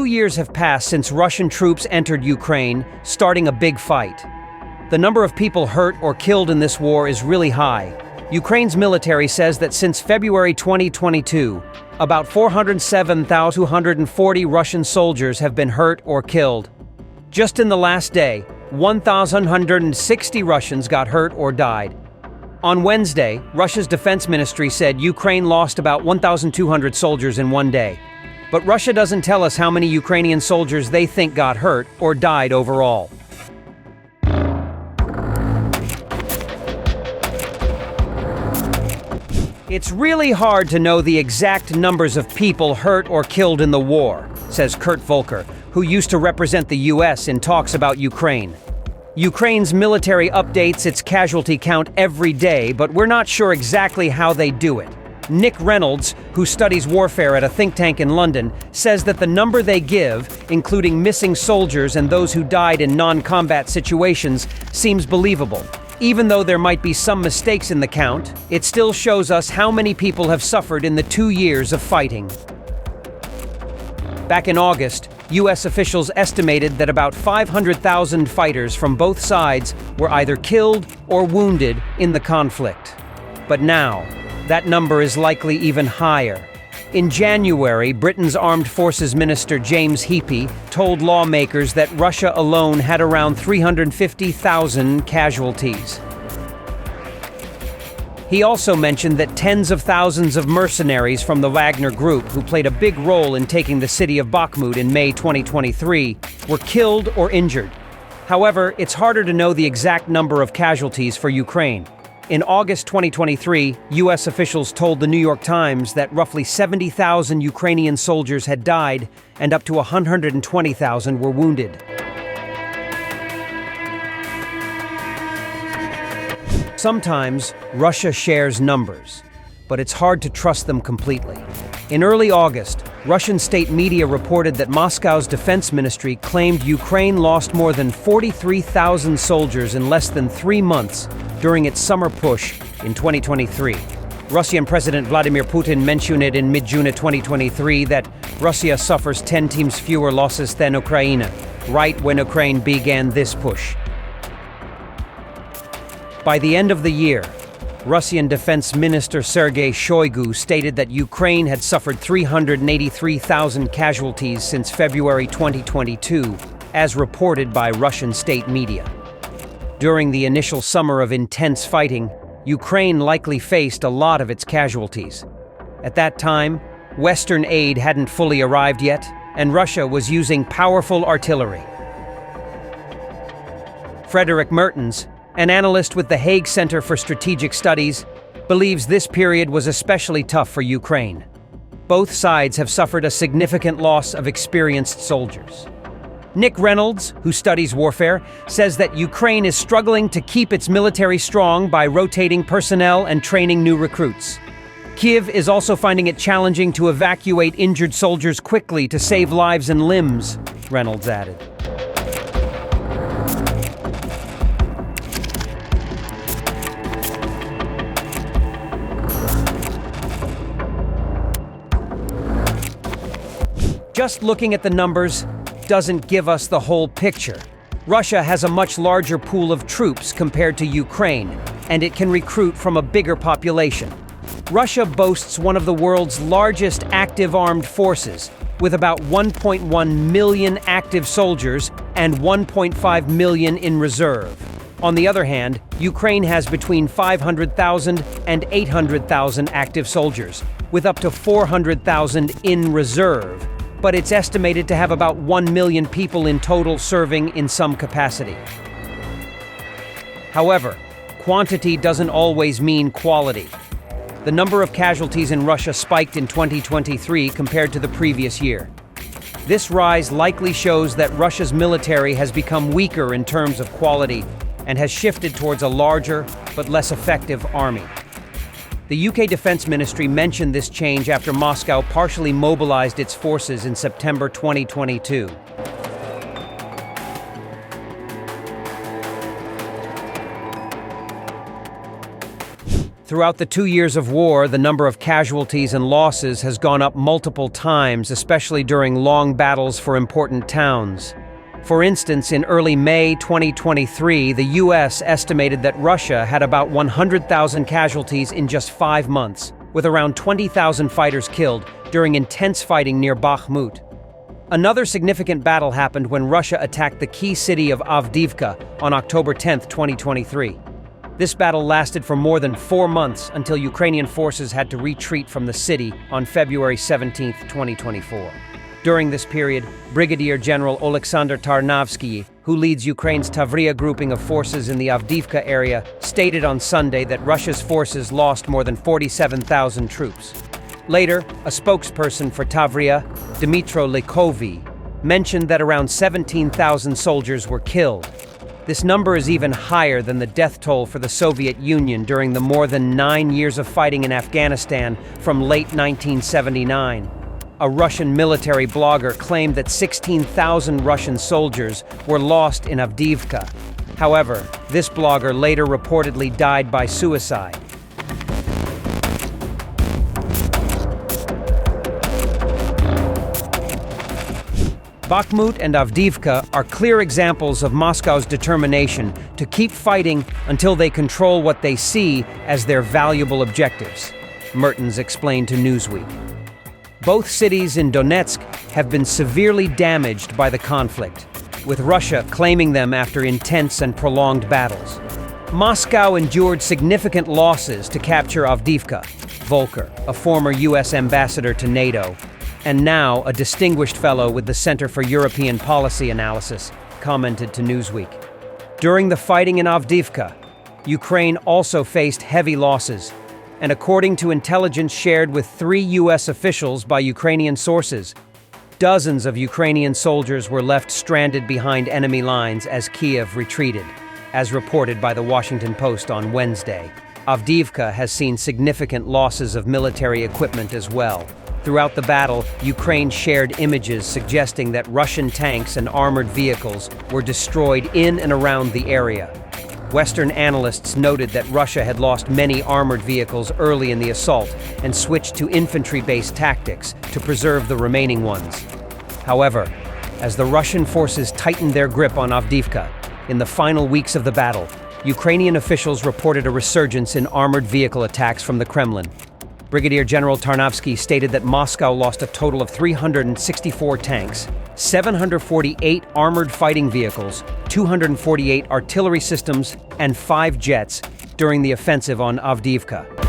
years have passed since Russian troops entered Ukraine, starting a big fight. The number of people hurt or killed in this war is really high. Ukraine's military says that since February 2022, about 407,240 Russian soldiers have been hurt or killed. Just in the last day, 1,160 Russians got hurt or died. On Wednesday, Russia's defense ministry said Ukraine lost about 1,200 soldiers in one day. But Russia doesn't tell us how many Ukrainian soldiers they think got hurt or died overall. It's really hard to know the exact numbers of people hurt or killed in the war, says Kurt Volker, who used to represent the US in talks about Ukraine. Ukraine's military updates its casualty count every day, but we're not sure exactly how they do it. Nick Reynolds, who studies warfare at a think tank in London, says that the number they give, including missing soldiers and those who died in non-combat situations, seems believable. Even though there might be some mistakes in the count, it still shows us how many people have suffered in the 2 years of fighting. Back in August, US officials estimated that about 500,000 fighters from both sides were either killed or wounded in the conflict. But now, that number is likely even higher. In January, Britain's Armed Forces Minister James Heappey told lawmakers that Russia alone had around 350,000 casualties. He also mentioned that tens of thousands of mercenaries from the Wagner Group, who played a big role in taking the city of Bakhmut in May 2023, were killed or injured. However, it's harder to know the exact number of casualties for Ukraine. In August 2023, US officials told the New York Times that roughly 70,000 Ukrainian soldiers had died and up to 120,000 were wounded. Sometimes, Russia shares numbers, but it's hard to trust them completely. In early August, Russian state media reported that Moscow's defense ministry claimed Ukraine lost more than 43,000 soldiers in less than 3 months during its summer push in 2023. Russian President Vladimir Putin mentioned it in mid-June 2023 that Russia suffers 10 times fewer losses than Ukraine, right when Ukraine began this push. By the end of the year, Russian Defense Minister Sergei Shoigu stated that Ukraine had suffered 383,000 casualties since February 2022, as reported by Russian state media. During the initial summer of intense fighting, Ukraine likely faced a lot of its casualties. At that time, Western aid hadn't fully arrived yet, and Russia was using powerful artillery. Frederick Mertens, an analyst with the Hague Center for Strategic Studies, believes this period was especially tough for Ukraine. Both sides have suffered a significant loss of experienced soldiers. Nick Reynolds, who studies warfare, says that Ukraine is struggling to keep its military strong by rotating personnel and training new recruits. Kiev is also finding it challenging to evacuate injured soldiers quickly to save lives and limbs, Reynolds added. Just looking at the numbers doesn't give us the whole picture. Russia has a much larger pool of troops compared to Ukraine, and it can recruit from a bigger population. Russia boasts one of the world's largest active armed forces, with about 1.1 million active soldiers and 1.5 million in reserve. On the other hand, Ukraine has between 500,000 and 800,000 active soldiers, with up to 400,000 in reserve. But it's estimated to have about 1 million people in total serving in some capacity. However, quantity doesn't always mean quality. The number of casualties in Russia spiked in 2023 compared to the previous year. This rise likely shows that Russia's military has become weaker in terms of quality and has shifted towards a larger but less effective army. The UK Defense Ministry mentioned this change after Moscow partially mobilized its forces in September 2022. Throughout the 2 years of war, the number of casualties and losses has gone up multiple times, especially during long battles for important towns. For instance, in early May 2023, the US estimated that Russia had about 100,000 casualties in just 5 months, with around 20,000 fighters killed during intense fighting near Bakhmut. Another significant battle happened when Russia attacked the key city of Avdiivka on October 10, 2023. This battle lasted for more than 4 months until Ukrainian forces had to retreat from the city on February 17, 2024. During this period, Brigadier General Oleksandr Tarnavsky, who leads Ukraine's Tavria grouping of forces in the Avdiivka area, stated on Sunday that Russia's forces lost more than 47,000 troops. Later, a spokesperson for Tavria, Dmytro Likovy, mentioned that around 17,000 soldiers were killed. This number is even higher than the death toll for the Soviet Union during the more than 9 years of fighting in Afghanistan from late 1979. A Russian military blogger claimed that 16,000 Russian soldiers were lost in Avdiivka. However, this blogger later reportedly died by suicide. Bakhmut and Avdiivka are clear examples of Moscow's determination to keep fighting until they control what they see as their valuable objectives, Mertens explained to Newsweek. Both cities in Donetsk have been severely damaged by the conflict, with Russia claiming them after intense and prolonged battles. Moscow endured significant losses to capture Avdiivka. Volker, a former U.S. ambassador to NATO, and now a distinguished fellow with the Center for European Policy Analysis, commented to Newsweek. During the fighting in Avdiivka, Ukraine also faced heavy losses, and according to intelligence shared with 3 U.S. officials by Ukrainian sources, dozens of Ukrainian soldiers were left stranded behind enemy lines as Kyiv retreated, as reported by the Washington Post on Wednesday. Avdiivka has seen significant losses of military equipment as well. Throughout the battle, Ukraine shared images suggesting that Russian tanks and armored vehicles were destroyed in and around the area. Western analysts noted that Russia had lost many armored vehicles early in the assault and switched to infantry-based tactics to preserve the remaining ones. However, as the Russian forces tightened their grip on Avdiivka, in the final weeks of the battle, Ukrainian officials reported a resurgence in armored vehicle attacks from the Kremlin. Brigadier General Tarnavsky stated that Moscow lost a total of 364 tanks, 748 armored fighting vehicles, 248 artillery systems, and 5 jets during the offensive on Avdiivka.